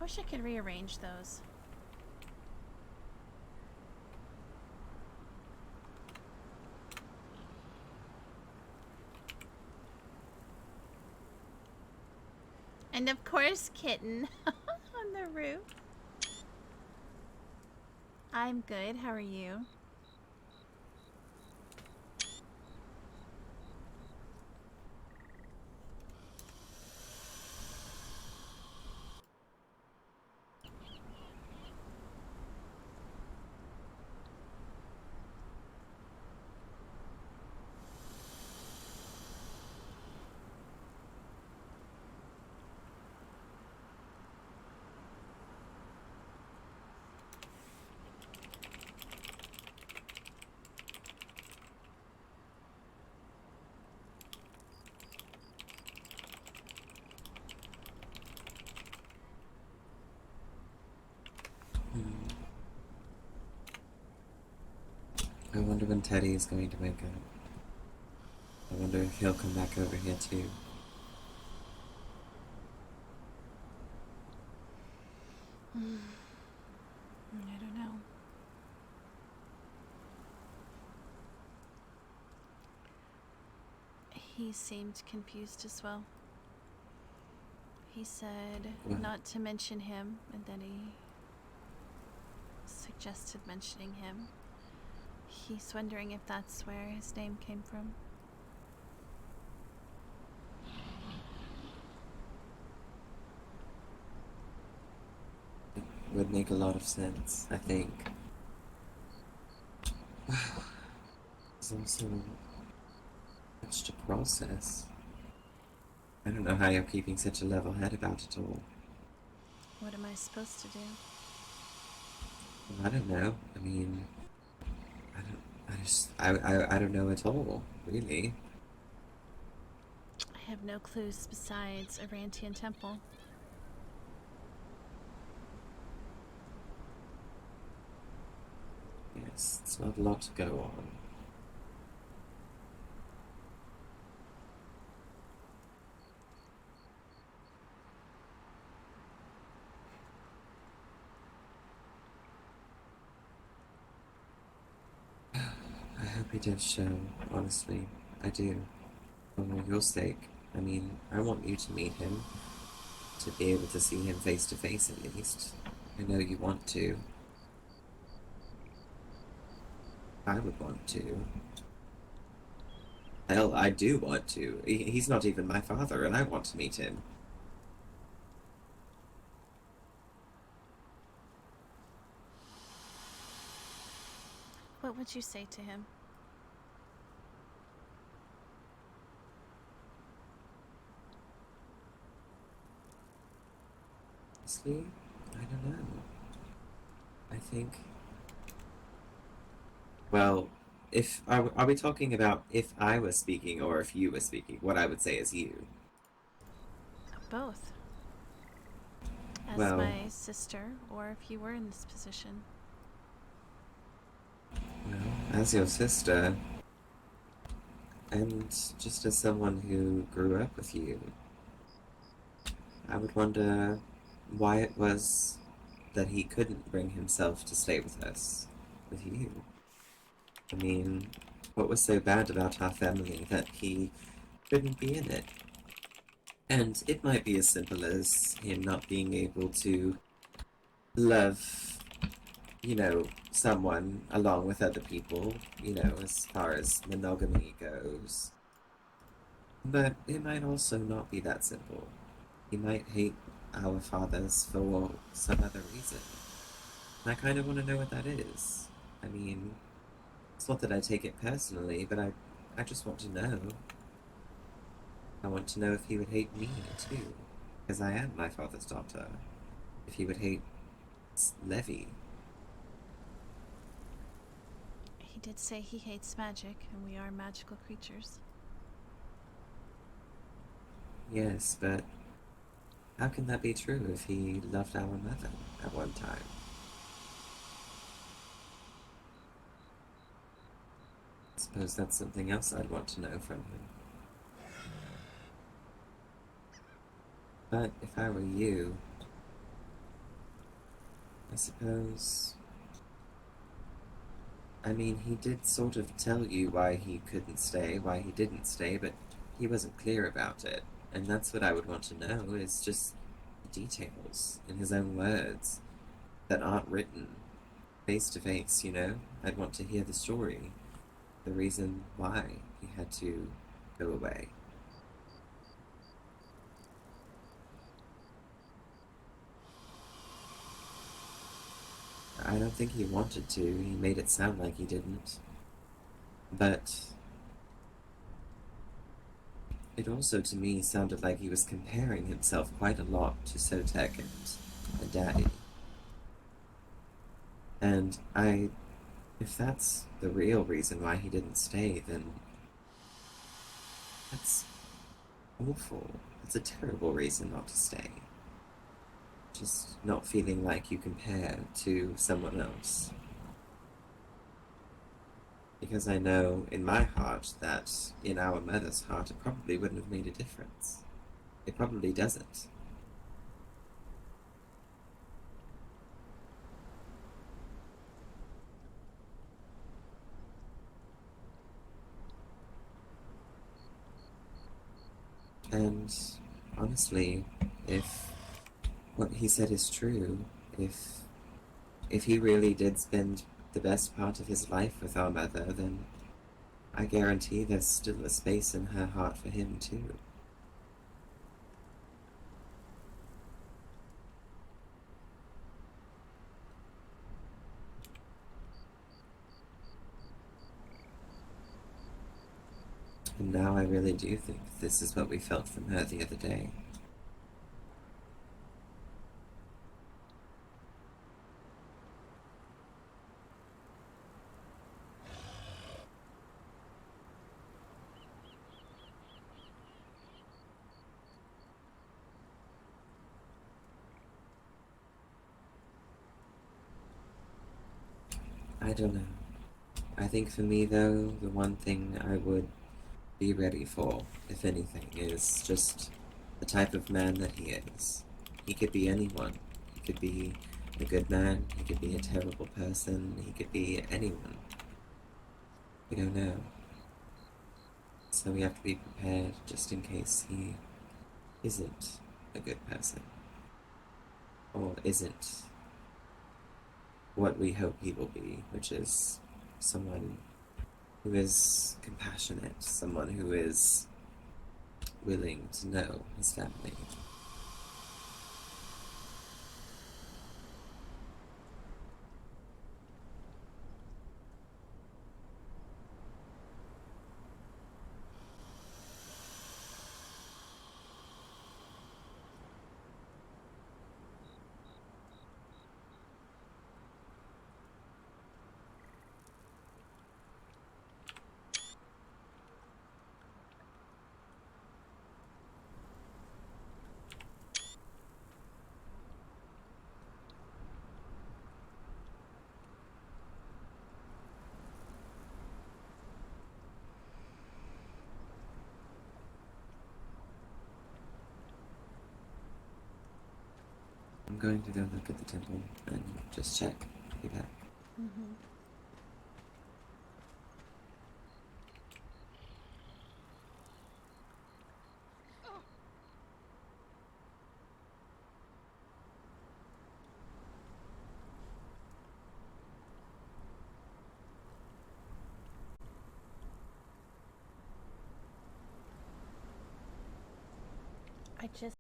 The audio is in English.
wish I could rearrange those. And of course, Kitten on the roof. I'm good. How are you? I wonder when Teddy is going to wake up. I wonder if he'll come back over here too. I don't know. He seemed confused as well. He said What? not to mention him, and then he suggested mentioning him. He's wondering if that's where his name came from. It would make a lot of sense, I think. There's also much to process. I don't know how you're keeping such a level head about it all. What am I supposed to do? I don't know. I mean, I don't know at all, really. I have no clues besides Arantian Temple. Yes, it's not a lot to go on. I hope he does show, honestly. I do. For your sake. I mean, I want you to meet him, to be able to see him face to face at least. I know you want to. I would want to. Hell, I do want to. He's not even my father, and I want to meet him. What would you say to him? Honestly, I don't know. I think. Well, if are we talking about if I was speaking or if you were speaking? What I would say is you. Both. As Well, my sister, or if you were in this position. well, as your sister, and just as someone who grew up with you, I would wonder why it was that he couldn't bring himself to stay with us, with you. I mean, what was so bad about our family that he couldn't be in it? And it might be as simple as him not being able to love, someone along with other people, as far as monogamy goes. But it might also not be that simple. He might hate our fathers for some other reason. And I kind of want to know what that is. I mean, it's not that I take it personally, but I just want to know. I want to know if he would hate me too, because I am my father's daughter. If he would hate Levi. He did say he hates magic, and we are magical creatures. Yes, but how can that be true if he loved our mother at one time? I suppose that's something else I'd want to know from him. But if I were you, I suppose. I mean, he did sort of tell you why he couldn't stay, why he didn't stay, but he wasn't clear about it. And that's what I would want to know, is just the details in his own words that aren't written face to face, you know? I'd want to hear the story, the reason why he had to go away. I don't think he wanted to. He made it sound like he didn't. But it also, to me, sounded like he was comparing himself quite a lot to Sotek and Daddy. And if that's the real reason why he didn't stay, then that's awful. It's a terrible reason not to stay. Just not feeling like you compare to someone else. Because I know in my heart that in our mother's heart it probably wouldn't have made a difference. It probably doesn't. And honestly, if what he said is true, if if he really did spend the best part of his life with our mother, then I guarantee there's still a space in her heart for him too. And now I really do think this is what we felt from her the other day. I don't know. I think for me, though, the one thing I would be ready for, if anything, is just the type of man that he is. He could be anyone. He could be a good man, he could be a terrible person, he could be anyone. We don't know. So we have to be prepared just in case he isn't a good person, or isn't what we hope he will be, which is someone who is compassionate, someone who is willing to know his family. I'm going to go look at the temple and just check. Be back. Mm-hmm. I just